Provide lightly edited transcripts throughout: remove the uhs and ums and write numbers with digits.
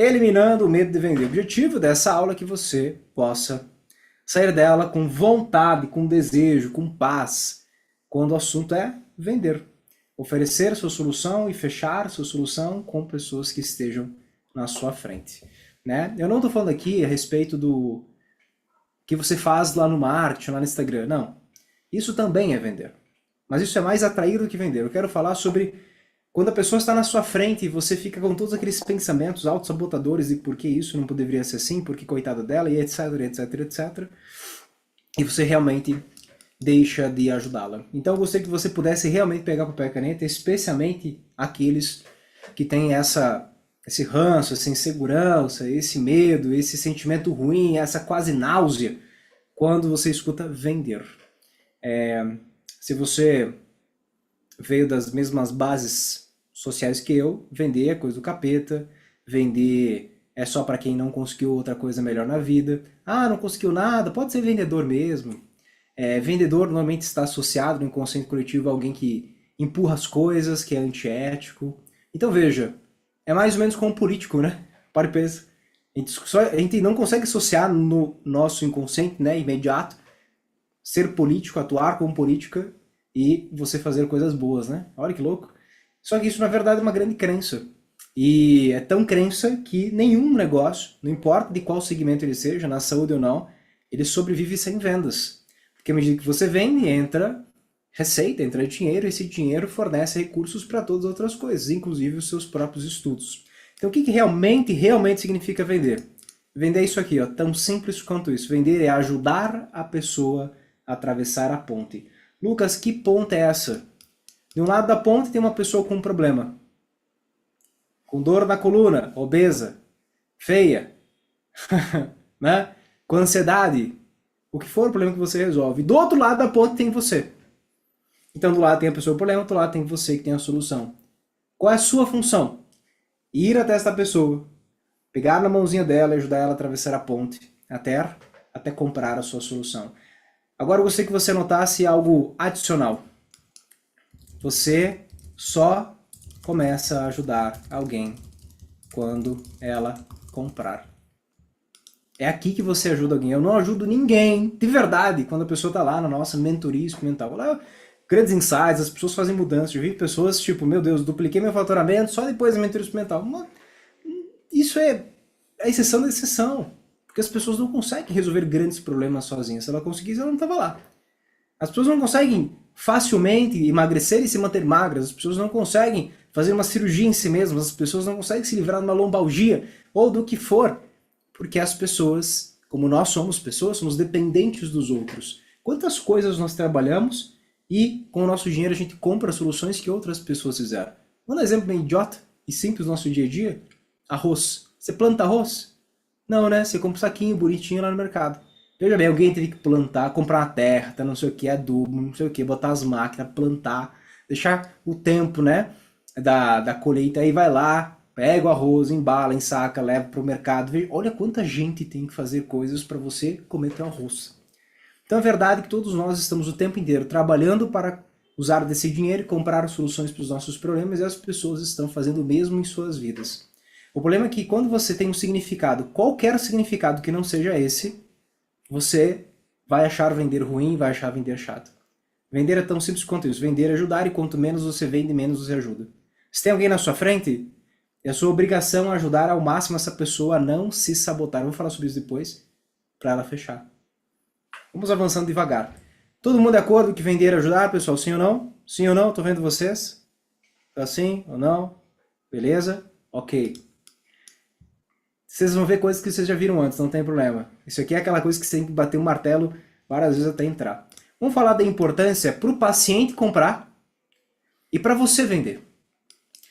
eliminando o medo de vender. O objetivo dessa aula é que você possa sair dela com vontade, com desejo, com paz, quando o assunto é vender. Oferecer sua solução e fechar sua solução com pessoas que estejam na sua frente. Né? Eu não estou falando aqui a respeito do que você faz lá no marketing, lá no Instagram. Não. Isso também é vender. Mas isso é mais atrair do que vender. Eu quero falar sobre quando a pessoa está na sua frente e você fica com todos aqueles pensamentos autossabotadores de por que isso não deveria ser assim, por que coitado dela, e etc, etc, etc. E você realmente deixa de ajudá-la. Então eu gostaria que você pudesse realmente pegar papel e caneta, especialmente aqueles que têm esse ranço, essa insegurança, esse medo, esse sentimento ruim, essa quase náusea, quando você escuta vender. Se você veio das mesmas bases sociais que eu, vender é coisa do capeta, vender é só para quem não conseguiu outra coisa melhor na vida. Ah, não conseguiu nada, pode ser vendedor mesmo. Vendedor normalmente está associado no inconsciente coletivo a alguém que empurra as coisas, que é antiético. Então veja, é mais ou menos como um político, né? Para e pensa. A gente não consegue associar no nosso inconsciente, né, imediato, ser político, atuar como política e você fazer coisas boas, né? Olha que louco. Só que isso na verdade é uma grande crença. E é tão crença que nenhum negócio, não importa de qual segmento ele seja, na saúde ou não, ele sobrevive sem vendas. Porque à medida que você vende, entra receita, entra dinheiro, e esse dinheiro fornece recursos para todas as outras coisas, inclusive os seus próprios estudos. Então o que realmente significa vender? Vender é isso aqui, ó, tão simples quanto isso. Vender é ajudar a pessoa a atravessar a ponte. Lucas, que ponte é essa? De um lado da ponte tem uma pessoa com um problema. Com dor na coluna, obesa, feia, né? Com ansiedade, o que for o problema que você resolve. Do outro lado da ponte tem você. Então do lado tem a pessoa com o problema, do outro lado tem você que tem a solução. Qual é a sua função? Ir até essa pessoa, pegar na mãozinha dela e ajudar ela a atravessar a ponte até comprar a sua solução. Agora eu gostaria que você notasse algo adicional. Você só começa a ajudar alguém quando ela comprar. É aqui que você ajuda alguém. Eu não ajudo ninguém, de verdade, quando a pessoa está lá na nossa mentoria experimental. Lá, grandes insights, as pessoas fazem mudanças. Eu vi pessoas tipo, meu Deus, dupliquei meu faturamento só depois da mentoria experimental. Isso é a exceção da exceção. Porque as pessoas não conseguem resolver grandes problemas sozinhas. Se ela conseguisse, ela não estava lá. As pessoas não conseguem facilmente emagrecer e se manter magras. As pessoas não conseguem fazer uma cirurgia em si mesmas. As pessoas não conseguem se livrar de uma lombalgia ou do que for. Porque as pessoas, como nós somos pessoas, somos dependentes dos outros. Quantas coisas nós trabalhamos e com o nosso dinheiro a gente compra soluções que outras pessoas fizeram. Um exemplo bem idiota e simples do nosso dia a dia. Arroz. Você planta arroz? Não, né? Você compra um saquinho bonitinho lá no mercado. Veja bem, alguém teve que plantar, comprar uma terra, não sei o que, adubo, não sei o que, botar as máquinas, plantar, deixar o tempo, né, da colheita, aí vai lá, pega o arroz, embala, ensaca, leva para o mercado. Veja, olha quanta gente tem que fazer coisas para você comer teu arroz. Então é verdade que todos nós estamos o tempo inteiro trabalhando para usar desse dinheiro e comprar soluções para os nossos problemas e as pessoas estão fazendo o mesmo em suas vidas. O problema é que quando você tem um significado, qualquer significado que não seja esse, você vai achar vender ruim, vai achar vender chato. Vender é tão simples quanto isso. Vender é ajudar e quanto menos você vende, menos você ajuda. Se tem alguém na sua frente, é a sua obrigação ajudar ao máximo essa pessoa a não se sabotar. Vamos falar sobre isso depois, para ela fechar. Vamos avançando devagar. Todo mundo de acordo que vender é ajudar, pessoal? Sim ou não? Sim ou não? Estou vendo vocês? Tá sim ou não? Beleza? Ok. Vocês vão ver coisas que vocês já viram antes, não tem problema. Isso aqui é aquela coisa que você tem que bater um martelo várias vezes até entrar. Vamos falar da importância para o paciente comprar e para você vender.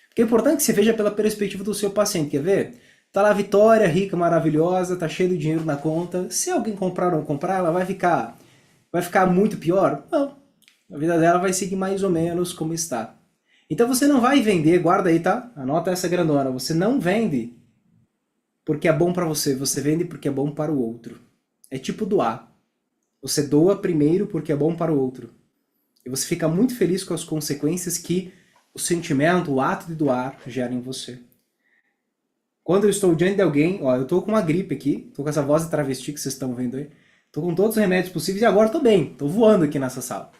Porque é importante que você veja pela perspectiva do seu paciente. Quer ver? Tá lá a Vitória, rica, maravilhosa, tá cheio de dinheiro na conta. Se alguém comprar ou não comprar, ela vai ficar muito pior? Não. A vida dela vai seguir mais ou menos como está. Então você não vai vender, guarda aí, tá? Anota essa grandona. Você não vende porque é bom para você, você vende porque é bom para o outro. É tipo doar. Você doa primeiro porque é bom para o outro. E você fica muito feliz com as consequências que o sentimento, o ato de doar gera em você. Quando eu estou diante de alguém, ó, eu tô com uma gripe aqui, tô com essa voz de travesti que vocês estão vendo aí, tô com todos os remédios possíveis e agora tô bem, tô voando aqui nessa sala.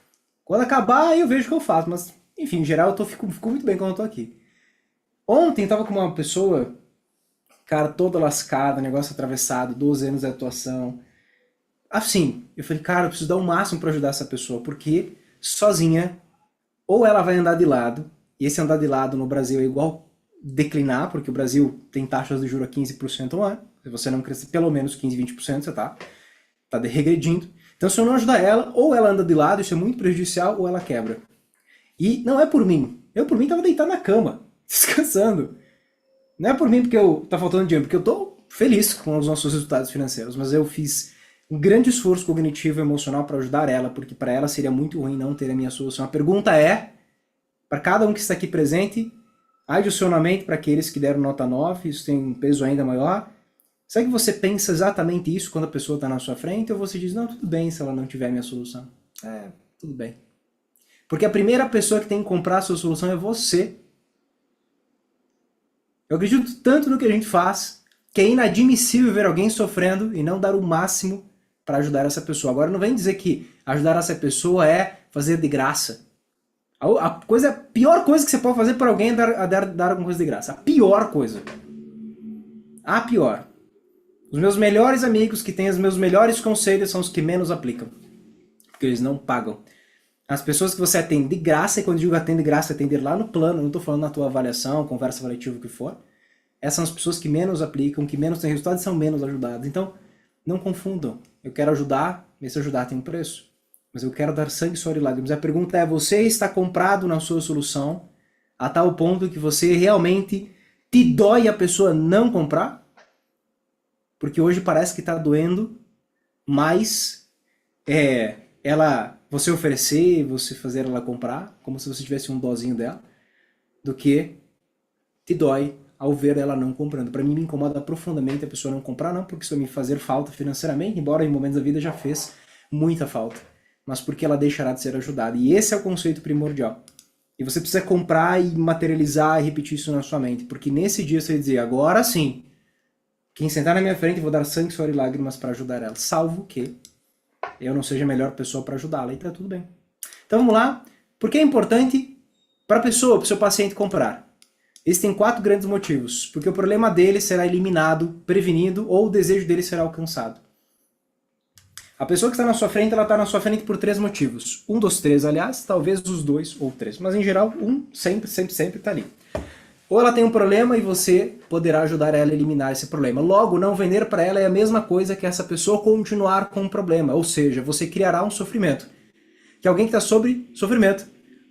Quando acabar, aí eu vejo o que eu faço, mas, enfim, em geral, fico muito bem quando eu tô aqui. Ontem tava com uma pessoa, cara, toda lascada, negócio atravessado, 12 anos de atuação. Assim, eu falei, cara, eu preciso dar o máximo pra ajudar essa pessoa, porque sozinha, ou ela vai andar de lado, e esse andar de lado no Brasil é igual declinar, porque o Brasil tem taxas de juros a 15% ao ano. Se você não crescer pelo menos 15, 20%, você tá regredindo. Então, se eu não ajudar ela, ou ela anda de lado, isso é muito prejudicial, ou ela quebra. E não é por mim. Eu, por mim, tava deitado na cama, descansando. Não é por mim porque tá faltando dinheiro, porque eu tô feliz com os nossos resultados financeiros, mas eu fiz um grande esforço cognitivo e emocional para ajudar ela, porque para ela seria muito ruim não ter a minha solução. A pergunta é, para cada um que está aqui presente, adicionalmente para aqueles que deram nota 9, isso tem um peso ainda maior. Será que você pensa exatamente isso quando a pessoa está na sua frente, ou você diz, não, tudo bem se ela não tiver a minha solução? É, tudo bem. Porque a primeira pessoa que tem que comprar a sua solução é você. Eu acredito tanto no que a gente faz, que é inadmissível ver alguém sofrendo e não dar o máximo para ajudar essa pessoa. Agora, não vem dizer que ajudar essa pessoa é fazer de graça. A pior coisa que você pode fazer para alguém é dar alguma coisa de graça. A pior coisa. A pior. Os meus melhores amigos que têm os meus melhores conselhos são os que menos aplicam. Porque eles não pagam. As pessoas que você atende de graça, e quando eu digo atende de graça, atender lá no plano, não estou falando na tua avaliação, conversa avaliativa, o que for. Essas são as pessoas que menos aplicam, que menos têm resultado e são menos ajudadas. Então, não confundam. Eu quero ajudar, esse ajudar tem um preço. Mas eu quero dar sangue, suor e lágrimas. A pergunta é, você está comprado na sua solução a tal ponto que você realmente te dói a pessoa não comprar? Porque hoje parece que está doendo mais você oferecer, você fazer ela comprar, como se você tivesse um dozinho dela, do que te dói ao ver ela não comprando. Para mim me incomoda profundamente a pessoa não comprar, não porque isso vai me fazer falta financeiramente, embora em momentos da vida já fez muita falta, mas porque ela deixará de ser ajudada. E esse é o conceito primordial. E você precisa comprar e materializar e repetir isso na sua mente, porque nesse dia você vai dizer, agora sim, quem sentar na minha frente eu vou dar sangue, suor e lágrimas para ajudar ela, salvo que eu não seja a melhor pessoa para ajudá-la, e tá tudo bem. Então vamos lá. Por que é importante para a pessoa, para o seu paciente comprar? Existem 4 grandes motivos. Porque o problema dele será eliminado, prevenido, ou o desejo dele será alcançado. A pessoa que está na sua frente, ela está na sua frente por 3 motivos. Um dos 3, aliás, talvez os 2 ou 3. Mas em geral, um sempre está ali. Ou ela tem um problema e você poderá ajudar ela a eliminar esse problema. Logo, não vender para ela é a mesma coisa que essa pessoa continuar com o problema. Ou seja, você criará um sofrimento. Que alguém que está sobre sofrimento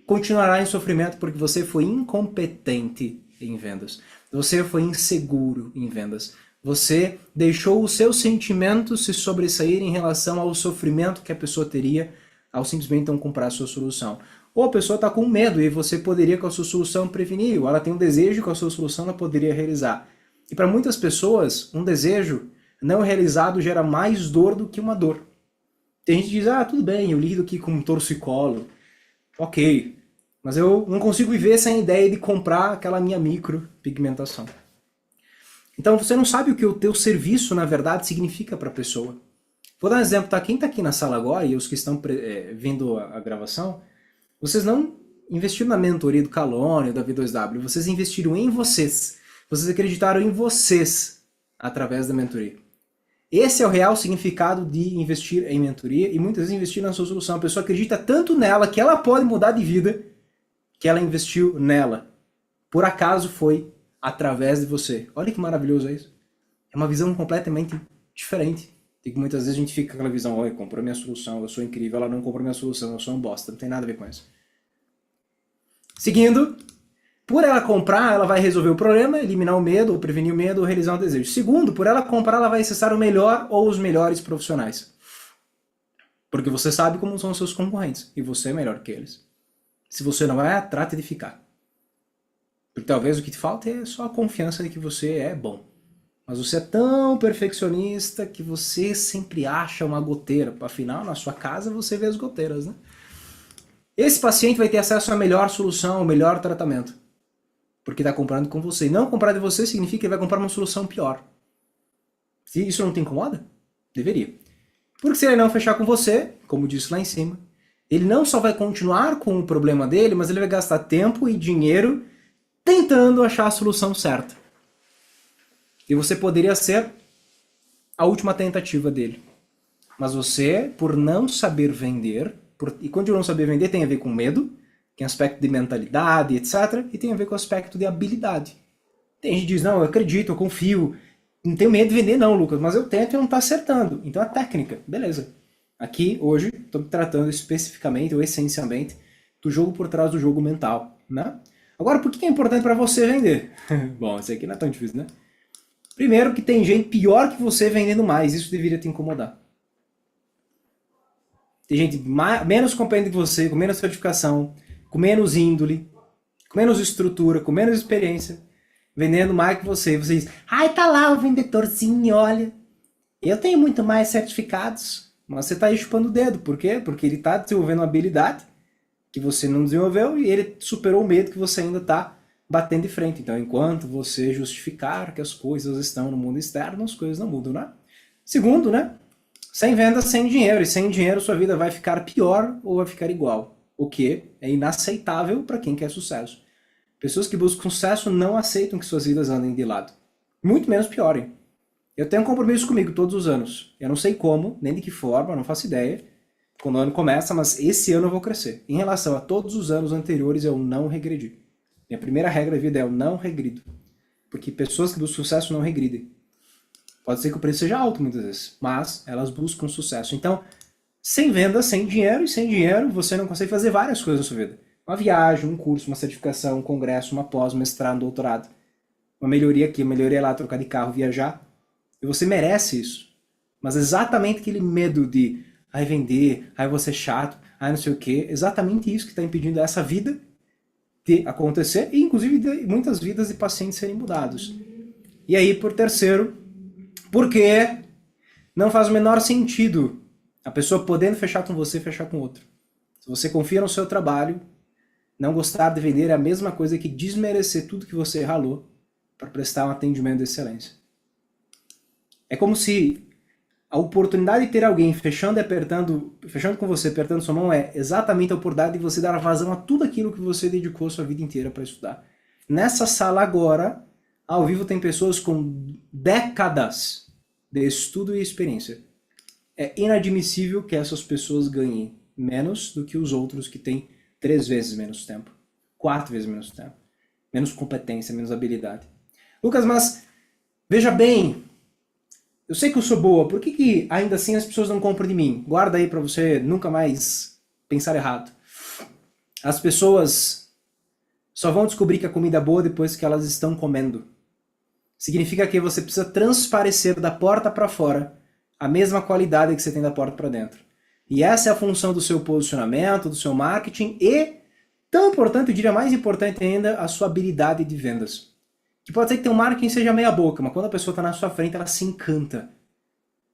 continuará em sofrimento porque você foi incompetente em vendas. Você foi inseguro em vendas. Você deixou os seus sentimentos se sobressair em relação ao sofrimento que a pessoa teria ao simplesmente não comprar a sua solução. Ou a pessoa está com medo e você poderia com a sua solução prevenir, ou ela tem um desejo com a sua solução ela poderia realizar. E para muitas pessoas, um desejo não realizado gera mais dor do que uma dor. Tem gente que diz, ah, tudo bem, eu lido aqui com um torcicolo. Ok, mas eu não consigo viver sem a ideia de comprar aquela minha micropigmentação. Então você não sabe o que o teu serviço, na verdade, significa para a pessoa. Vou dar um exemplo, tá? Quem está aqui na sala agora e os que estão vendo a gravação, vocês não investiram na mentoria do Calone, da V2W, vocês investiram em vocês. Vocês acreditaram em vocês através da mentoria. Esse é o real significado de investir em mentoria e muitas vezes investir na sua solução. A pessoa acredita tanto nela que ela pode mudar de vida que ela investiu nela. Por acaso foi através de você. Olha que maravilhoso é isso. É uma visão completamente diferente. E que muitas vezes a gente fica com aquela visão, olha, comprou minha solução, eu sou incrível, ela não comprou minha solução, eu sou um bosta. Não tem nada a ver com isso. Seguindo, por ela comprar, ela vai resolver o problema, eliminar o medo, ou prevenir o medo, ou realizar um desejo. Segundo, por ela comprar, ela vai acessar o melhor ou os melhores profissionais. Porque você sabe como são os seus concorrentes, e você é melhor que eles. Se você não é, trate de ficar. Porque talvez o que te falta é só a confiança de que você é bom. Mas você é tão perfeccionista que você sempre acha uma goteira. Afinal, na sua casa você vê as goteiras, né? Esse paciente vai ter acesso à melhor solução, ao melhor tratamento. porque está comprando com você. E não comprar de você significa que ele vai comprar uma solução pior. Se isso não te incomoda, deveria. Porque se ele não fechar com você, como disse lá em cima, ele não só vai continuar com o problema dele, mas ele vai gastar tempo e dinheiro tentando achar a solução certa. E você poderia ser a última tentativa dele. Mas você, por não saber vender, e quando eu não saber vender tem a ver com medo, tem aspecto de mentalidade, etc. E tem a ver com o aspecto de habilidade. Tem gente que diz, não, eu acredito, eu confio, não tenho medo de vender não, Lucas, mas eu tento e não está acertando. Então a técnica, beleza. Aqui, hoje, estou tratando especificamente ou essencialmente do jogo por trás do jogo mental, né? Agora, por que é importante para você vender? Bom, isso aqui não é tão difícil, né? Primeiro que tem gente pior que você vendendo mais, isso deveria te incomodar. Tem gente menos competente que você, com menos certificação, com menos índole, com menos estrutura, com menos experiência, vendendo mais que você. Você diz, ai, tá lá o vendedorzinho, olha. Eu tenho muito mais certificados, mas você tá aí chupando o dedo. Por quê? Porque ele tá desenvolvendo uma habilidade que você não desenvolveu e ele superou o medo que você ainda tá batendo de frente. Então, enquanto você justificar que as coisas estão no mundo externo, as coisas não mudam, né? Segundo, né? Sem venda, sem dinheiro. E sem dinheiro, sua vida vai ficar pior ou vai ficar igual. O que é inaceitável para quem quer sucesso. Pessoas que buscam sucesso não aceitam que suas vidas andem de lado. Muito menos piorem. Eu tenho um compromisso comigo todos os anos. Eu não sei como, nem de que forma, não faço ideia. Quando o ano começa, mas esse ano eu vou crescer. Em relação a todos os anos anteriores, eu não regredi. Minha primeira regra de vida é eu não regrido. Porque pessoas que buscam sucesso não regridem. Pode ser que o preço seja alto muitas vezes, mas elas buscam sucesso. Então, sem venda, sem dinheiro, e sem dinheiro você não consegue fazer várias coisas na sua vida. Uma viagem, um curso, uma certificação, um congresso, uma pós, mestrado, um doutorado. Uma melhoria aqui, uma melhoria lá, trocar de carro, viajar. E você merece isso. Mas exatamente aquele medo de ai vender, ai vou ser chato, ai não sei o quê, exatamente isso que está impedindo essa vida de acontecer e inclusive de muitas vidas de pacientes serem mudados. E aí, por terceiro, porque não faz o menor sentido a pessoa podendo fechar com você, fechar com outro. Se você confia no seu trabalho, não gostar de vender é a mesma coisa que desmerecer tudo que você ralou para prestar um atendimento de excelência. É como se a oportunidade de ter alguém fechando e apertando, fechando com você, apertando sua mão, é exatamente a oportunidade de você dar vazão a tudo aquilo que você dedicou a sua vida inteira para estudar. Nessa sala agora, ao vivo, tem pessoas com décadas de estudo e experiência. É inadmissível que essas pessoas ganhem menos do que os outros que têm 3 vezes menos tempo, 4 vezes menos tempo, menos competência, menos habilidade. Lucas, mas veja bem, eu sei que eu sou boa, por que ainda assim as pessoas não compram de mim? Guarda aí para você nunca mais pensar errado. As pessoas só vão descobrir que a comida é boa depois que elas estão comendo. Significa que você precisa transparecer da porta para fora a mesma qualidade que você tem da porta para dentro. E essa é a função do seu posicionamento, do seu marketing e, tão importante, eu diria mais importante ainda, a sua habilidade de vendas. Que pode ser que teu marketing seja meia boca, mas quando a pessoa está na sua frente, ela se encanta.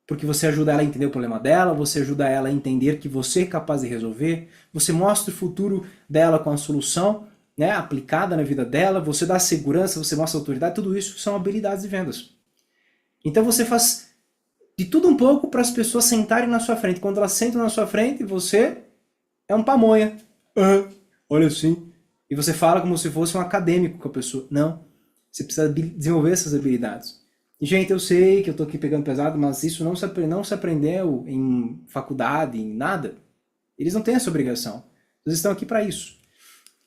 Porque você ajuda ela a entender o problema dela, você ajuda ela a entender que você é capaz de resolver, você mostra o futuro dela com a solução, né, aplicada na vida dela, você dá segurança, você mostra autoridade, tudo isso são habilidades de vendas. Então você faz de tudo um pouco para as pessoas sentarem na sua frente. Quando elas sentam na sua frente, você é um pamonha. Olha assim. E você fala como se fosse um acadêmico com a pessoa. Não. Você precisa desenvolver essas habilidades. E, gente, eu sei que eu estou aqui pegando pesado, mas isso não se aprendeu em faculdade, em nada. Eles não têm essa obrigação. Eles estão aqui para isso.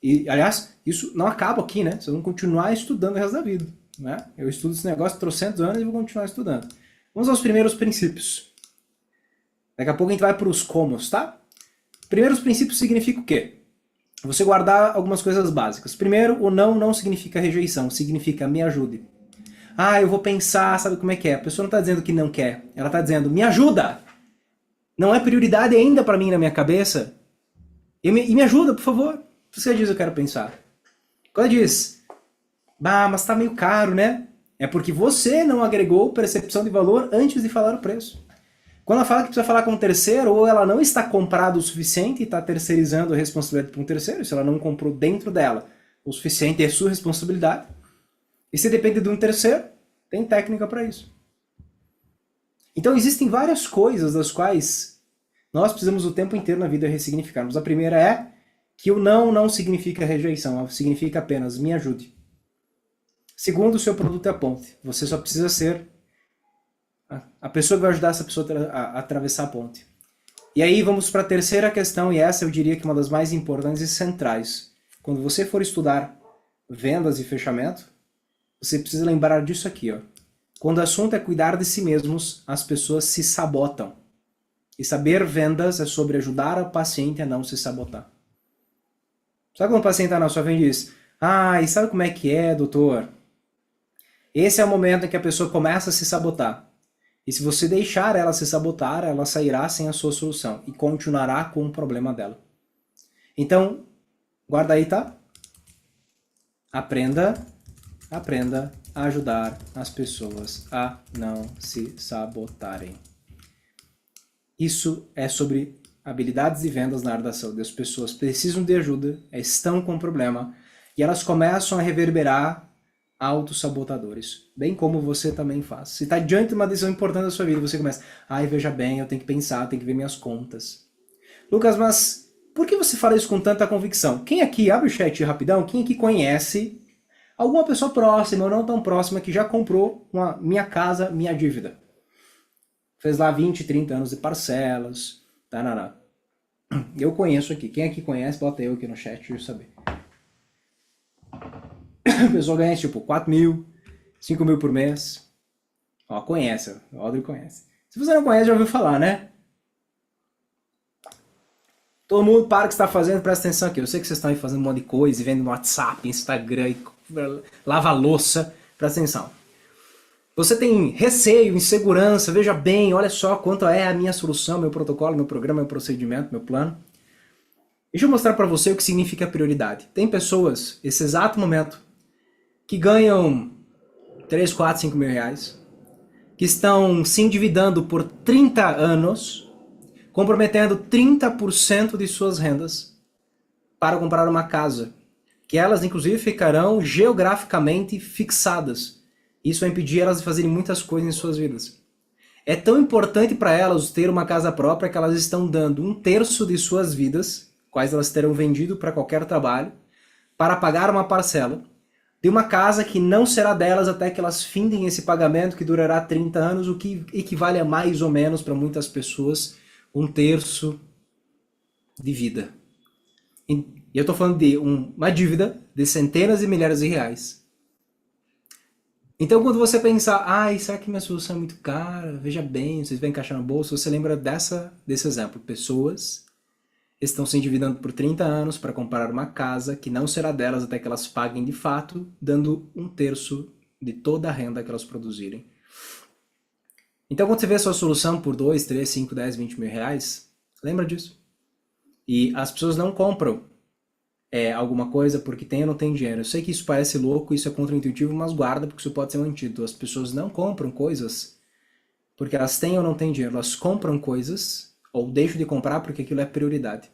E, aliás, isso não acaba aqui, né? Vocês vão continuar estudando o resto da vida. Né? Eu estudo esse negócio há 300 anos e vou continuar estudando. Vamos aos primeiros princípios. Daqui a pouco a gente vai para os comos, tá? Primeiros princípios significa o quê? Você guardar algumas coisas básicas. Primeiro, o não significa rejeição, significa me ajude. Ah, eu vou pensar, sabe como é que é? A pessoa não está dizendo que não quer, ela está dizendo, me ajuda! Não é prioridade ainda para mim na minha cabeça? E me ajuda, por favor. Você diz, eu quero pensar. Quando diz, mas tá meio caro, né? É porque você não agregou percepção de valor antes de falar o preço. Quando ela fala que precisa falar com um terceiro, ou ela não está comprada o suficiente e está terceirizando a responsabilidade para um terceiro, se ela não comprou dentro dela, o suficiente, é sua responsabilidade. E se depende de um terceiro, tem técnica para isso. Então existem várias coisas das quais nós precisamos o tempo inteiro na vida ressignificarmos. A primeira é que o não significa rejeição, significa apenas me ajude. Segundo, o seu produto é a ponte. Você só precisa ser a pessoa que vai ajudar essa pessoa a atravessar a ponte. E aí vamos para a terceira questão, e essa eu diria que é uma das mais importantes e centrais. Quando você for estudar vendas e fechamento, você precisa lembrar disso aqui, ó. Quando o assunto é cuidar de si mesmos, as pessoas se sabotam. E saber vendas é sobre ajudar o paciente a não se sabotar. Sabe quando o paciente está na sua frente e diz: e sabe como é que é, doutor? Esse é o momento em que a pessoa começa a se sabotar. E se você deixar ela se sabotar, ela sairá sem a sua solução e continuará com o problema dela. Então, guarda aí, tá? Aprenda a ajudar as pessoas a não se sabotarem. Isso é sobre habilidades de vendas na área da saúde. As pessoas precisam de ajuda, estão com problema, e elas começam a reverberar autossabotadores, bem como você também faz. Se está diante de uma decisão importante da sua vida, você começa: veja bem, eu tenho que pensar, eu tenho que ver minhas contas. Lucas, mas por que você fala isso com tanta convicção? Quem aqui, abre o chat rapidão, quem aqui conhece alguma pessoa próxima ou não tão próxima que já comprou uma Minha Casa, Minha Dívida? Fez lá 20, 30 anos de parcelas, tarará. Eu conheço aqui. Quem aqui conhece, bota eu aqui no chat para eu saber. A pessoa ganha tipo 4 mil, 5 mil por mês. Ó, conhece, o Audrey conhece. Se você não conhece, já ouviu falar, né? Todo mundo para o que está fazendo, presta atenção aqui. Eu sei que vocês estão aí fazendo um monte de coisa, e vendo no WhatsApp, Instagram, lava louça. Presta atenção. Você tem receio, insegurança, veja bem, olha só quanto é a minha solução, meu protocolo, meu programa, meu procedimento, meu plano. Deixa eu mostrar para você o que significa prioridade. Tem pessoas, nesse exato momento, que ganham 3, 4, 5 mil reais, que estão se endividando por 30 anos, comprometendo 30% de suas rendas para comprar uma casa, que elas inclusive ficarão geograficamente fixadas. Isso vai impedir elas de fazerem muitas coisas em suas vidas. É tão importante para elas ter uma casa própria que elas estão dando 1/3 de suas vidas, quais elas terão vendido para qualquer trabalho, para pagar uma parcela de uma casa que não será delas até que elas findem esse pagamento, que durará 30 anos, o que equivale a mais ou menos para muitas pessoas 1/3 de vida. E eu estou falando de uma dívida de centenas de milhares de reais. Então quando você pensar: será que minha solução é muito cara? Veja bem, vocês vão encaixar no bolso, você lembra desse exemplo. Pessoas estão se endividando por 30 anos para comprar uma casa que não será delas até que elas paguem de fato, dando 1/3 de toda a renda que elas produzirem. Então quando você vê a sua solução por 2, 3, 5, 10, 20 mil reais, lembra disso. E as pessoas não compram alguma coisa porque tem ou não tem dinheiro. Eu sei que isso parece louco, isso é contra-intuitivo, mas guarda, porque isso pode ser um antídoto. As pessoas não compram coisas porque elas têm ou não têm dinheiro. Elas compram coisas ou deixam de comprar porque aquilo é prioridade.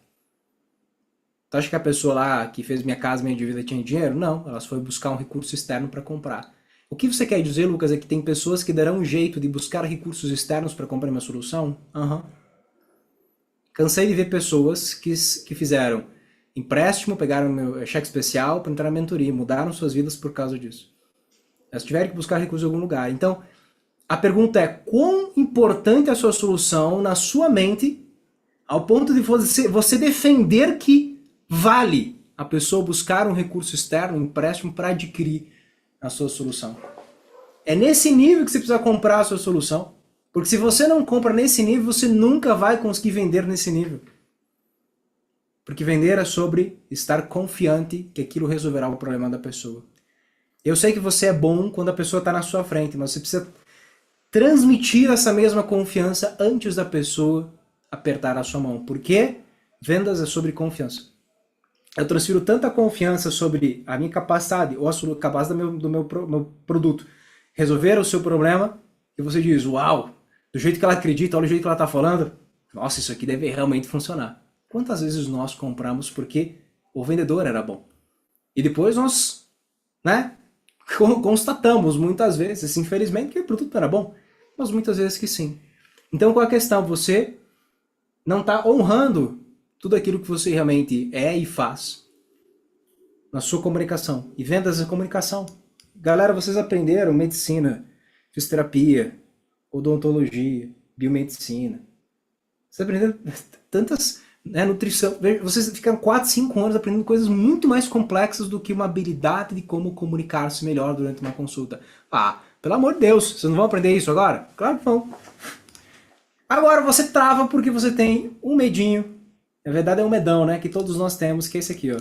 Tu acha que a pessoa lá que fez Minha Casa, Minha Dívida tinha dinheiro? Não, elas foram buscar um recurso externo para comprar. O que você quer dizer, Lucas, é que tem pessoas que darão um jeito de buscar recursos externos para comprar uma solução? Cansei de ver pessoas que fizeram empréstimo, pegaram meu cheque especial para entrar na mentoria, mudaram suas vidas por causa disso. Elas tiveram que buscar recursos em algum lugar. Então, a pergunta é: quão importante é a sua solução na sua mente, ao ponto de você defender que vale a pessoa buscar um recurso externo, um empréstimo, para adquirir a sua solução? É nesse nível que você precisa comprar a sua solução. Porque se você não compra nesse nível, você nunca vai conseguir vender nesse nível. Porque vender é sobre estar confiante que aquilo resolverá o problema da pessoa. Eu sei que você é bom quando a pessoa está na sua frente, mas você precisa transmitir essa mesma confiança antes da pessoa apertar a sua mão. Porque vendas é sobre confiança. Eu transfiro tanta confiança sobre a minha capacidade ou a capacidade do meu produto resolver o seu problema, e você diz: uau, do jeito que ela acredita, olha o jeito que ela está falando, nossa, isso aqui deve realmente funcionar. Quantas vezes nós compramos porque o vendedor era bom? E depois nós, né, constatamos muitas vezes, infelizmente, que o produto não era bom, mas muitas vezes que sim. Então, qual é a questão? Você não está honrando tudo aquilo que você realmente é e faz na sua comunicação. E vendas é comunicação. Galera, vocês aprenderam medicina, fisioterapia, odontologia, biomedicina. Vocês aprenderam tantas, né, nutrição. Vocês ficaram 4, 5 anos aprendendo coisas muito mais complexas do que uma habilidade de como comunicar-se melhor durante uma consulta. Ah, pelo amor de Deus, vocês não vão aprender isso agora? Claro que vão. Agora você trava porque você tem um medinho. Na verdade é um medão, né? Que todos nós temos, que é esse aqui, ó.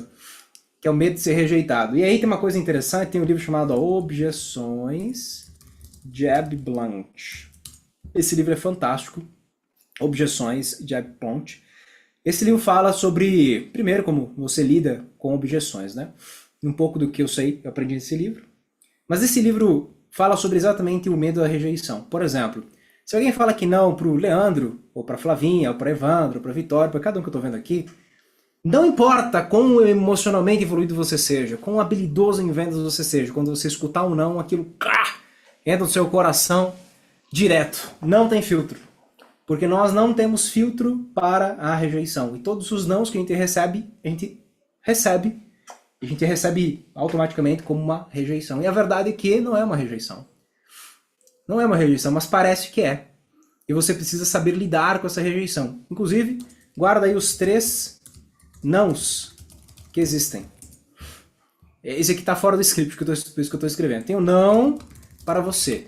Que é o medo de ser rejeitado. E aí tem uma coisa interessante, tem um livro chamado Objeções de Jeb Blount. Esse livro é fantástico. Objeções de Jeb Blount. Esse livro fala sobre, primeiro, como você lida com objeções, né? Um pouco do que eu sei, eu aprendi nesse livro. Mas esse livro fala sobre exatamente o medo da rejeição. Por exemplo, se alguém fala que não pro Leandro, ou pra Flavinha, ou pra Evandro, ou pra Vitória, pra cada um que eu tô vendo aqui, não importa quão emocionalmente evoluído você seja, quão habilidoso em vendas você seja, quando você escutar um não, aquilo entra no seu coração direto. Não tem filtro. Porque nós não temos filtro para a rejeição. E todos os nãos que a gente recebe automaticamente como uma rejeição. E a verdade é que não é uma rejeição. Não é uma rejeição, mas parece que é. E você precisa saber lidar com essa rejeição. Inclusive, guarda aí os 3 nãos que existem. Esse aqui está fora do script, por isso que eu estou escrevendo. Tem o não para você.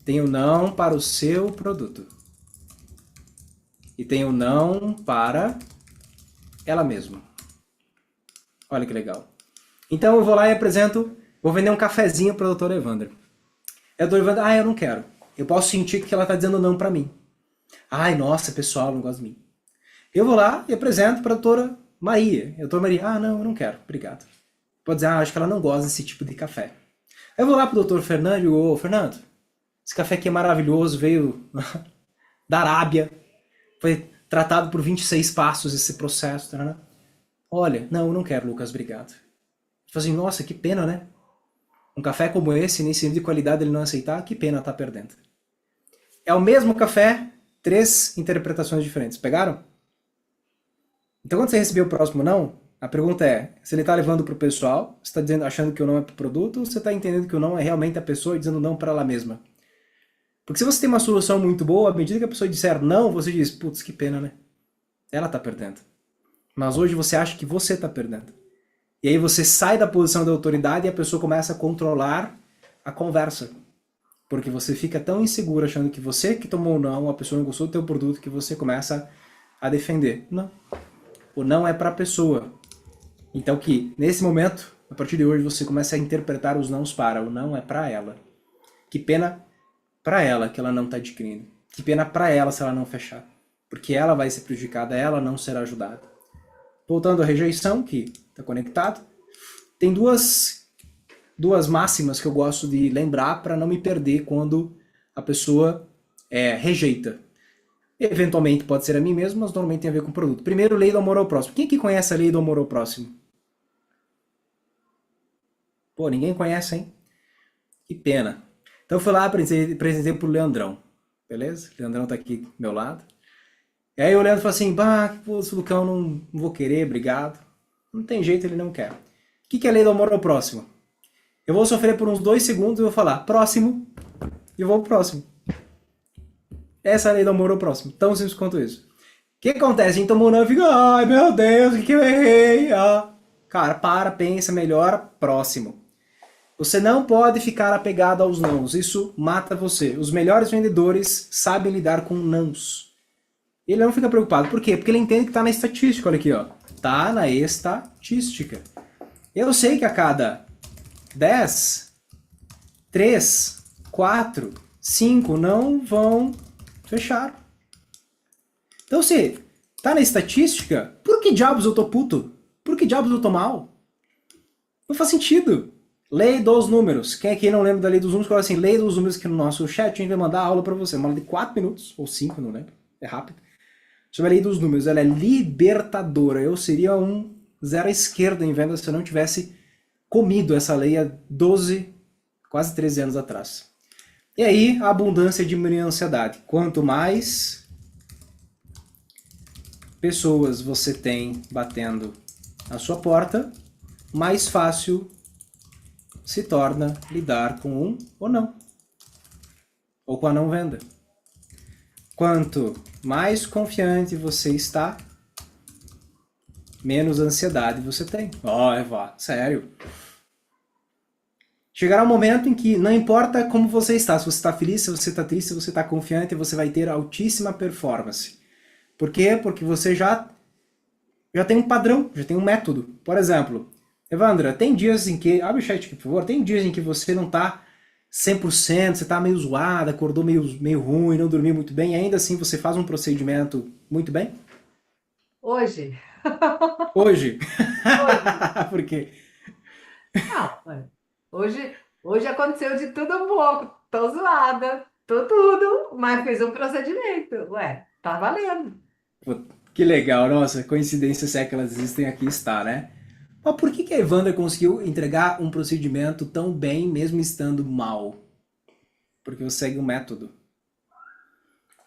Tem o não para o seu produto. E tem o não para ela mesma. Olha que legal. Então eu vou lá e apresento, vou vender um cafezinho para a doutora Evandra. A doutora Evandra, eu não quero. Eu posso sentir que ela está dizendo não para mim. Ai, nossa, pessoal, não gosta de mim. Eu vou lá e apresento para a doutora Maria. A doutora Maria, não, eu não quero, obrigado. Pode dizer, acho que ela não gosta desse tipo de café. Eu vou lá para o doutor Fernando e digo, Fernando, esse café aqui é maravilhoso, veio da Arábia, foi tratado por 26 passos esse processo. Né? Olha, não, eu não quero, Lucas, obrigado. Eu falei assim, nossa, que pena, né? Um café como esse, nesse nível de qualidade, ele não aceitar, que pena tá perdendo. É o mesmo café, 3 interpretações diferentes. Pegaram? Então, quando você receber o próximo não, a pergunta é, se ele está levando para o pessoal, você está achando que o não é para o produto, ou você está entendendo que o não é realmente a pessoa dizendo não para ela mesma? Porque se você tem uma solução muito boa, à medida que a pessoa disser não, você diz, putz, que pena, né? Ela está perdendo. Mas hoje você acha que você está perdendo. E aí você sai da posição da autoridade e a pessoa começa a controlar a conversa. Porque você fica tão inseguro achando que você que tomou o não, a pessoa não gostou do teu produto, que você começa a defender. Não. O não é para a pessoa. Então que, nesse momento, a partir de hoje, você começa a interpretar os nãos para. O não é para ela. Que pena para ela que ela não está adquirindo. Que pena para ela se ela não fechar. Porque ela vai ser prejudicada, ela não será ajudada. Voltando à rejeição, que está conectado, tem duas máximas que eu gosto de lembrar para não me perder quando a pessoa rejeita. Eventualmente pode ser a mim mesmo, mas normalmente tem a ver com o produto. Primeiro, lei do amor ao próximo. Quem que conhece a lei do amor ao próximo? Pô, ninguém conhece, hein? Que pena. Então eu fui lá, apresentei pro Leandrão. Beleza? O Leandrão tá aqui do meu lado. E aí o Leandro falou assim, pô, esse Lucão não vou querer, obrigado. Não tem jeito, ele não quer. O que é a lei do amor ao próximo? Eu vou sofrer por uns 2 segundos e vou falar, próximo, e vou pro próximo. Essa é a lei do amor ao próximo. Tão simples quanto isso. O que acontece? A gente tomou não e fica, ai meu Deus, o que eu errei? Cara, pensa, melhora, próximo. Você não pode ficar apegado aos nãos, isso mata você. Os melhores vendedores sabem lidar com nãos. Ele não fica preocupado. Por quê? Porque ele entende que está na estatística. Olha aqui, ó. Tá na estatística. Eu sei que a cada 10, 3, 4, 5 não vão fechar. Então, se tá na estatística, por que diabos eu tô puto? Por que diabos eu tô mal? Não faz sentido. Lei dos números. Quem aqui não lembra da lei dos números, fala assim, lei dos números, que no nosso chat a gente vai mandar aula para você. Uma aula de 4 minutos, ou 5, não lembro. É rápido. Sobre a lei dos números. Ela é libertadora. Eu seria um zero à esquerda em vendas se eu não tivesse comido essa lei há 12, quase 13 anos atrás. E aí, a abundância diminui a ansiedade. Quanto mais pessoas você tem batendo na sua porta, mais fácil se torna lidar com um ou não. Ou com a não venda. Quanto mais confiante você está, menos ansiedade você tem. Ó, Eva, sério. Chegará um momento em que não importa como você está, se você está feliz, se você está triste, se você está confiante, você vai ter altíssima performance. Por quê? Porque você já tem um padrão, já tem um método. Por exemplo, Evandra, tem dias em que... Abre o chat aqui, por favor. Tem dias em que você não está 100%, você está meio zoado, acordou meio ruim, não dormiu muito bem, e ainda assim você faz um procedimento muito bem? Hoje? Hoje? Hoje? Por quê? Não, ué. Hoje aconteceu de tudo um pouco. Tô zoada, tô tudo, mas fiz um procedimento. Ué, tá valendo. Pô, que legal, nossa, coincidência se é que elas existem, aqui está, né? Mas por que a Evandra conseguiu entregar um procedimento tão bem, mesmo estando mal? Porque você segue um método.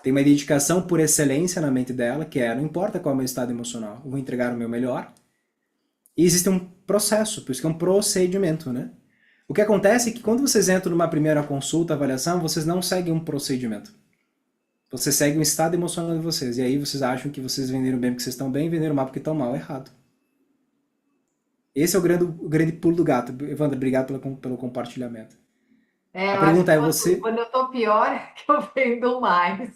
Tem uma dedicação por excelência na mente dela, que é, não importa qual é o meu estado emocional, eu vou entregar o meu melhor. E existe um processo, por isso que é um procedimento, né? O que acontece é que quando vocês entram numa primeira consulta, avaliação, vocês não seguem um procedimento. Você segue um estado emocional de vocês. E aí vocês acham que vocês venderam bem porque vocês estão bem, venderam mal porque estão mal. Errado. Esse é o grande pulo do gato. Evandro, obrigado pelo compartilhamento. É, A eu acho pergunta que é você... quando eu tô pior, é que eu vendo mais.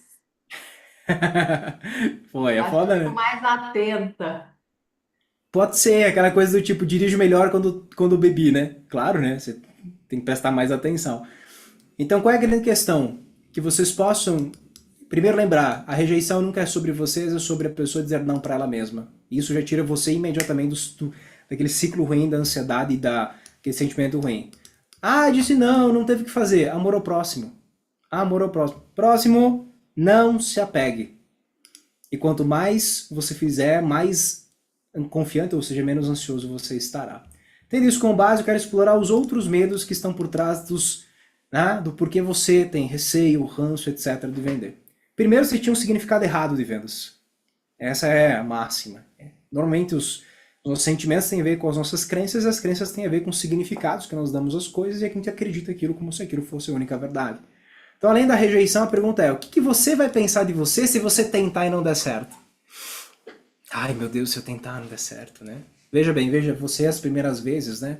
Pô, é Acho que eu foda, fico né? mais atenta. Pode ser aquela coisa do tipo, dirijo melhor quando bebi, né? Claro, né? Você tem que prestar mais atenção. Então, qual é a grande questão? Que vocês possam, primeiro, lembrar, a rejeição nunca é sobre vocês, é sobre a pessoa dizer não para ela mesma. Isso já tira você imediatamente daquele ciclo ruim da ansiedade e daquele sentimento ruim. Ah, disse não, não teve o que fazer. Amor ao próximo. Amor ao próximo. Próximo, não se apegue. E quanto mais você fizer, mais confiante, ou seja, menos ansioso você estará. Tendo isso como base, eu quero explorar os outros medos que estão por trás do porquê você tem receio, ranço, etc. de vender. Primeiro, você tinha um significado errado de vendas. Essa é a máxima. Normalmente, os nossos sentimentos têm a ver com as nossas crenças, e as crenças têm a ver com os significados que nós damos às coisas, e a gente acredita aquilo como se aquilo fosse a única verdade. Então, além da rejeição, a pergunta é, o que você vai pensar de você se você tentar e não der certo? Ai, meu Deus, se eu tentar não der certo, né? Veja bem, veja você as primeiras vezes, né?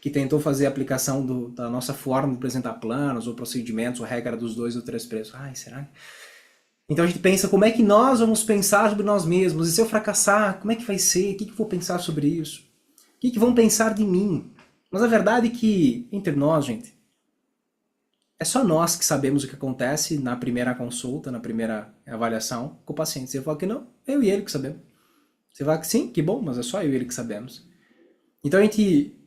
Que tentou fazer a aplicação da nossa forma de apresentar planos, ou procedimentos, ou regra dos 2 ou 3 preços. Ai, será? Então a gente pensa como é que nós vamos pensar sobre nós mesmos, e se eu fracassar, como é que vai ser? O que eu vou pensar sobre isso? O que vão pensar de mim? Mas a verdade é que, entre nós, gente, é só nós que sabemos o que acontece na primeira consulta, na primeira avaliação com o paciente. Você fala que não, eu e ele que sabemos. Você fala que sim, que bom, mas é só eu e ele que sabemos. Então a gente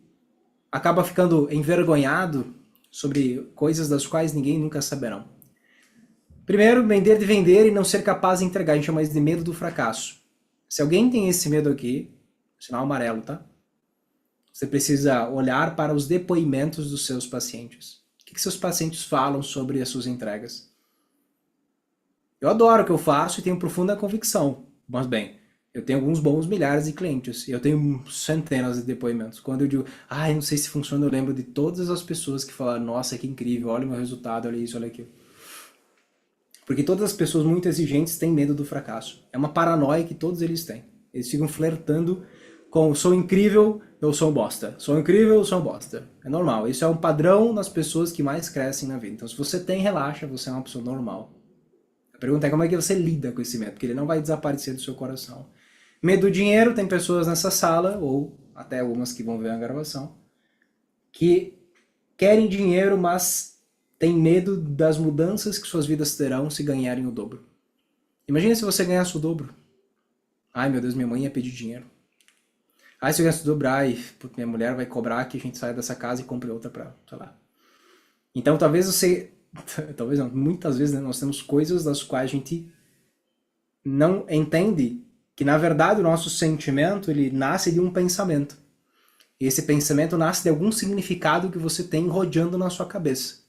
acaba ficando envergonhado sobre coisas das quais ninguém nunca saberá. Primeiro, vender de vender e não ser capaz de entregar. A gente chama isso de medo do fracasso. Se alguém tem esse medo aqui, sinal amarelo, tá? Você precisa olhar para os depoimentos dos seus pacientes. O que seus pacientes falam sobre as suas entregas? Eu adoro o que eu faço e tenho profunda convicção. Mas bem, eu tenho alguns bons milhares de clientes e eu tenho centenas de depoimentos. Quando eu digo, não sei se funciona, eu lembro de todas as pessoas que falaram, nossa, que incrível, olha o meu resultado, olha isso, olha aquilo. Porque todas as pessoas muito exigentes têm medo do fracasso. É uma paranoia que todos eles têm. Eles ficam flertando com sou incrível, eu sou um bosta. Sou incrível, eu sou um bosta. É normal. Isso é um padrão nas pessoas que mais crescem na vida. Então se você tem, relaxa, você é uma pessoa normal. A pergunta é como é que você lida com esse medo, porque ele não vai desaparecer do seu coração. Medo do dinheiro, tem pessoas nessa sala, ou até algumas que vão ver a gravação, que querem dinheiro, mas têm medo das mudanças que suas vidas terão se ganharem o dobro. Imagina se você ganhasse o dobro. Ai, meu Deus, minha mãe ia pedir dinheiro. Ai, se eu ganhasse o dobro, minha mulher vai cobrar que a gente saia dessa casa e compre outra pra, sei lá. Então talvez você... Talvez não, muitas vezes, né, nós temos coisas das quais a gente não entende que, na verdade, o nosso sentimento, ele nasce de um pensamento. E esse pensamento nasce de algum significado que você tem rodeando na sua cabeça.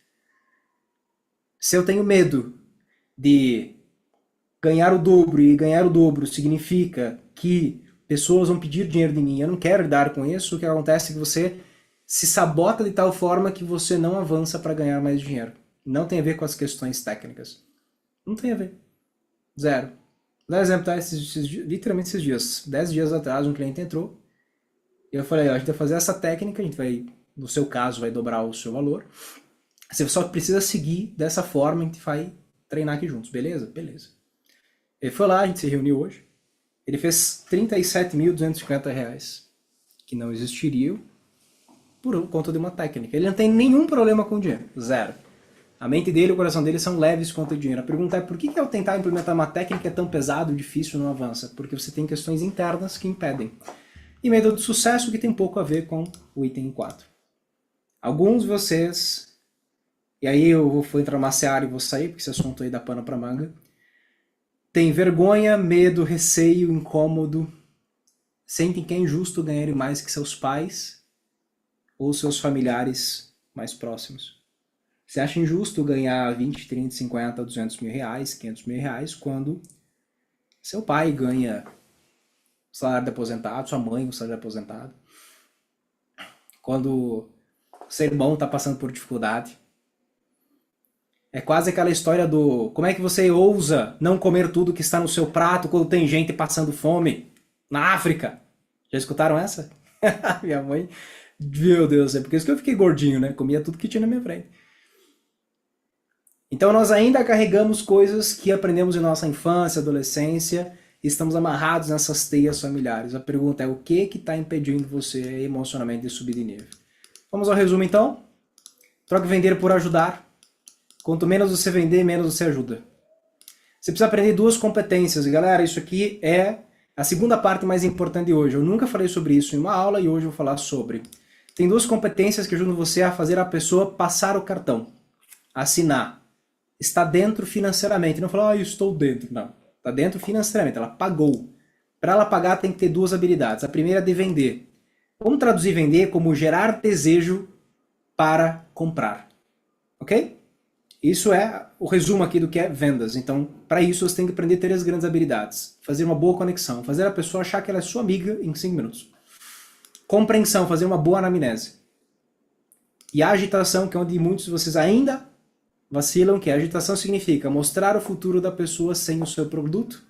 Se eu tenho medo de ganhar o dobro, e ganhar o dobro significa que pessoas vão pedir dinheiro de mim, eu não quero lidar com isso, o que acontece é que você se sabota de tal forma que você não avança para ganhar mais dinheiro. Não tem a ver com as questões técnicas. Não tem a ver. Zero. Vou dar um exemplo, tá? Literalmente esses dias. 10 dias atrás, um cliente entrou. E eu falei, ó, a gente vai fazer essa técnica, a gente vai, no seu caso, vai dobrar o seu valor. Você só precisa seguir dessa forma, a gente vai treinar aqui juntos, beleza? Beleza. Ele foi lá, a gente se reuniu hoje. Ele fez R$37.250, que não existiriam por conta de uma técnica. Ele não tem nenhum problema com dinheiro, zero. A mente dele e o coração dele são leves quanto ao dinheiro. A pergunta é, por que ao tentar implementar uma técnica é tão pesado, difícil, não avança? Porque você tem questões internas que impedem. E método de sucesso que tem pouco a ver com o item 4. Alguns de vocês, e aí eu vou entrar numa seara e vou sair, porque esse assunto aí dá pano pra manga, tem vergonha, medo, receio, incômodo, sentem que é injusto ganhar mais que seus pais ou seus familiares mais próximos. Você acha injusto ganhar 20, 30, 50, 200 mil reais, 500 mil reais, quando seu pai ganha o salário de aposentado, sua mãe o salário de aposentado, quando seu irmão está passando por dificuldade. É quase aquela história do como é que você ousa não comer tudo que está no seu prato quando tem gente passando fome na África. Já escutaram essa? Minha mãe, meu Deus, é por isso que eu fiquei gordinho, né? Comia tudo que tinha na minha frente. Então nós ainda carregamos coisas que aprendemos em nossa infância, adolescência, e estamos amarrados nessas teias familiares. A pergunta é, o que está impedindo você emocionalmente de subir de nível? Vamos ao resumo então? Troque vender por ajudar. Quanto menos você vender, menos você ajuda. Você precisa aprender duas competências. E galera, isso aqui é a segunda parte mais importante de hoje. Eu nunca falei sobre isso em uma aula e hoje eu vou falar sobre. Tem duas competências que ajudam você a fazer a pessoa passar o cartão. Assinar. Está dentro financeiramente. Não falar, eu estou dentro. Não. Está dentro financeiramente. Ela pagou. Para ela pagar tem que ter duas habilidades. A primeira é de vender. Vamos traduzir vender como gerar desejo para comprar. Ok? Isso é o resumo aqui do que é vendas. Então, para isso, você tem que aprender três grandes habilidades. Fazer uma boa conexão. Fazer a pessoa achar que ela é sua amiga em 5 minutos. Compreensão. Fazer uma boa anamnese. E a agitação, que é onde muitos de vocês ainda vacilam, que a agitação significa mostrar o futuro da pessoa sem o seu produto.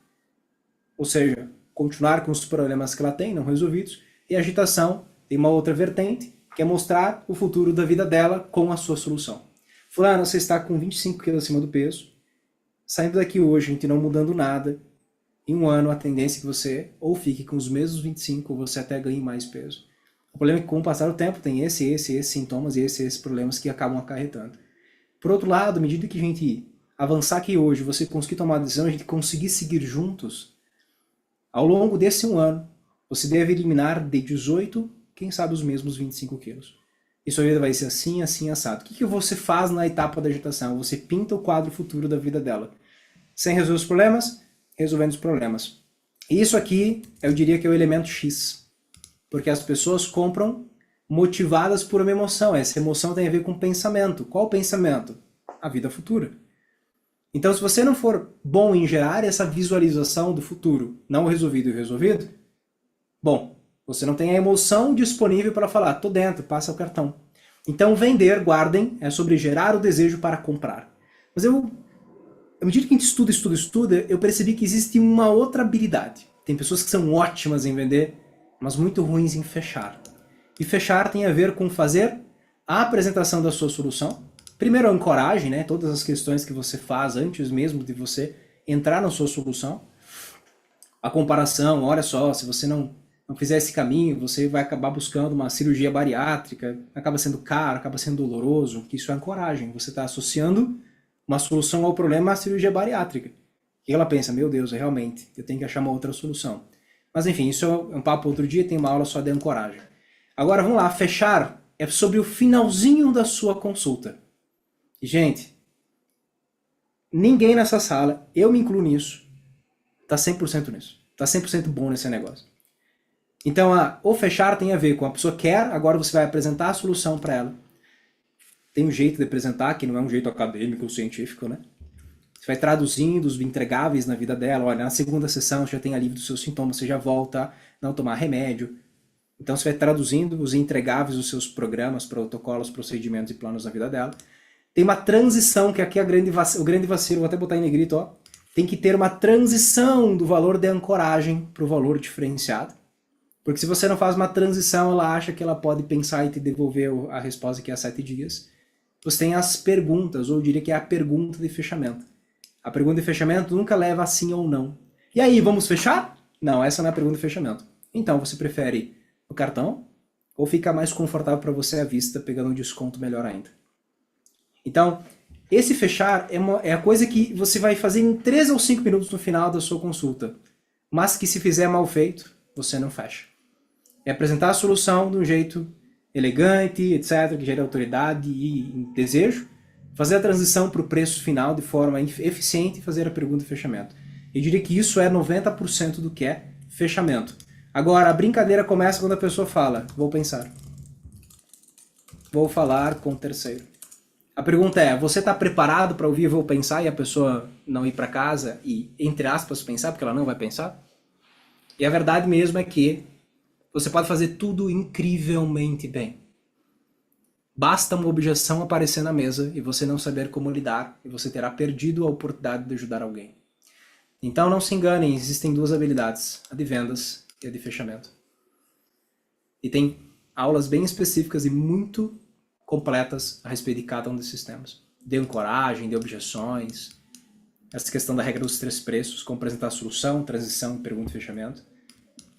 Ou seja, continuar com os problemas que ela tem, não resolvidos. E a agitação tem uma outra vertente, que é mostrar o futuro da vida dela com a sua solução. Fulano, você está com 25 quilos acima do peso, saindo daqui hoje, a gente não mudando nada, em um ano a tendência é que você ou fique com os mesmos 25 ou você até ganhe mais peso. O problema é que com o passar do tempo tem esses sintomas e esses problemas que acabam acarretando. Por outro lado, à medida que a gente avançar aqui hoje, você conseguir tomar uma decisão, a gente conseguir seguir juntos, ao longo desse um ano, você deve eliminar de 18, quem sabe os mesmos 25 quilos. E sua vida vai ser assim, assim, assado. O que você faz na etapa da agitação? Você pinta o quadro futuro da vida dela. Sem resolver os problemas, resolvendo os problemas. E isso aqui, eu diria que é o elemento X. Porque as pessoas compram motivadas por uma emoção. Essa emoção tem a ver com pensamento. Qual pensamento? A vida futura. Então, se você não for bom em gerar essa visualização do futuro, não resolvido e resolvido, bom, você não tem a emoção disponível para falar, tô dentro, passa o cartão. Então, vender, guardem, é sobre gerar o desejo para comprar. Mas à medida que a gente estuda, eu percebi que existe uma outra habilidade. Tem pessoas que são ótimas em vender, mas muito ruins em fechar. E fechar tem a ver com fazer a apresentação da sua solução. Primeiro, a ancoragem, né? Todas as questões que você faz antes mesmo de você entrar na sua solução. A comparação, olha só, se você não fizer esse caminho, você vai acabar buscando uma cirurgia bariátrica, acaba sendo caro, acaba sendo doloroso, que isso é ancoragem. Você está associando uma solução ao problema à cirurgia bariátrica. E ela pensa, meu Deus, realmente, eu tenho que achar uma outra solução. Mas enfim, isso é um papo outro dia, tem uma aula só de ancoragem. Agora vamos lá, fechar é sobre o finalzinho da sua consulta. E, gente, ninguém nessa sala, eu me incluo nisso, está 100% nisso. Está 100% bom nesse negócio. Então, o fechar tem a ver com a pessoa quer, agora você vai apresentar a solução para ela. Tem um jeito de apresentar, que não é um jeito acadêmico ou científico, né? Você vai traduzindo os entregáveis na vida dela. Olha, na segunda sessão você já tem alívio dos seus sintomas, você já volta a não tomar remédio. Então você vai traduzindo os entregáveis dos seus programas, protocolos, procedimentos e planos na vida dela. Tem uma transição, que aqui é o grande vacilo, vou até botar em negrito, ó. Tem que ter uma transição do valor de ancoragem para o valor diferenciado. Porque se você não faz uma transição, ela acha que ela pode pensar e te devolver a resposta que é 7 dias. Você tem as perguntas, ou eu diria que é a pergunta de fechamento. A pergunta de fechamento nunca leva a sim ou não. E aí, vamos fechar? Não, essa não é a pergunta de fechamento. Então, você prefere o cartão ou fica mais confortável para você à vista, pegando um desconto melhor ainda? Então, esse fechar é a coisa que você vai fazer em 3 ou 5 minutos no final da sua consulta. Mas que se fizer mal feito, você não fecha. É apresentar a solução de um jeito elegante, etc., que gere autoridade e desejo, fazer a transição para o preço final de forma eficiente e fazer a pergunta de fechamento. Eu diria que isso é 90% do que é fechamento. Agora, a brincadeira começa quando a pessoa fala, vou pensar. Vou falar com o terceiro. A pergunta é, você está preparado para ouvir vou pensar e a pessoa não ir para casa e, entre aspas, pensar, porque ela não vai pensar? E a verdade mesmo é que você pode fazer tudo incrivelmente bem. Basta uma objeção aparecer na mesa e você não saber como lidar e você terá perdido a oportunidade de ajudar alguém. Então não se enganem, existem 2 habilidades, a de vendas e a de fechamento. E tem aulas bem específicas e muito completas a respeito de cada um desses temas. De ancoragem, de objeções, essa questão da regra dos 3 preços, como apresentar a solução, transição, pergunta e fechamento.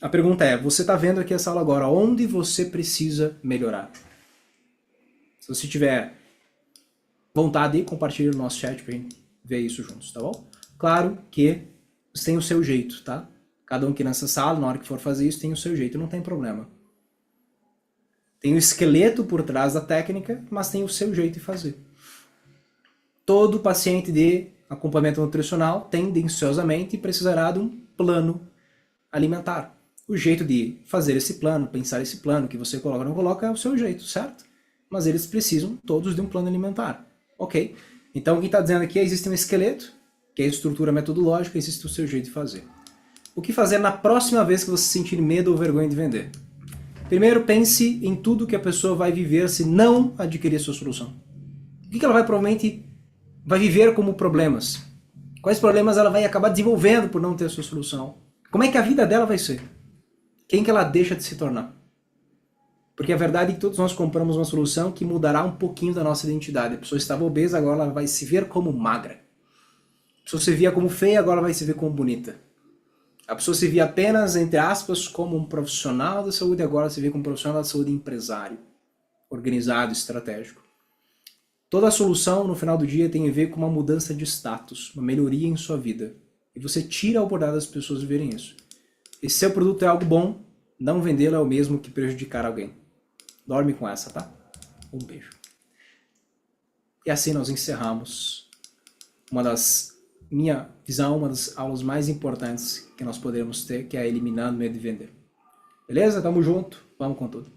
A pergunta é, você está vendo aqui essa aula agora, onde você precisa melhorar? Se você tiver vontade, compartilhe no nosso chat para a gente ver isso juntos, tá bom? Claro que você tem o seu jeito, tá? Cada um aqui nessa sala, na hora que for fazer isso, tem o seu jeito, não tem problema. Tem o esqueleto por trás da técnica, mas tem o seu jeito de fazer. Todo paciente de acompanhamento nutricional tendenciosamente precisará de um plano alimentar. O jeito de fazer esse plano, pensar esse plano, que você coloca ou não coloca, é o seu jeito, certo? Mas eles precisam todos de um plano alimentar. Ok? Então, o que está dizendo aqui é que existe um esqueleto, que é a estrutura metodológica, existe o seu jeito de fazer. O que fazer na próxima vez que você sentir medo ou vergonha de vender? Primeiro, pense em tudo que a pessoa vai viver se não adquirir a sua solução. O que ela provavelmente vai viver como problemas? Quais problemas ela vai acabar desenvolvendo por não ter a sua solução? Como é que a vida dela vai ser? Quem que ela deixa de se tornar? Porque a verdade é que todos nós compramos uma solução que mudará um pouquinho da nossa identidade. A pessoa estava obesa, agora ela vai se ver como magra. A pessoa se via como feia, agora vai se ver como bonita. A pessoa se via apenas, entre aspas, como um profissional da saúde, agora se vê como um profissional da saúde empresário, organizado, estratégico. Toda a solução, no final do dia, tem a ver com uma mudança de status, uma melhoria em sua vida. E você tira a oportunidade das pessoas viverem isso. E se seu produto é algo bom, não vendê-lo é o mesmo que prejudicar alguém. Dorme com essa, tá? Um beijo. E assim nós encerramos minha visão, uma das aulas mais importantes que nós podemos ter, que é eliminando o medo de vender. Beleza? Tamo junto. Vamos com tudo.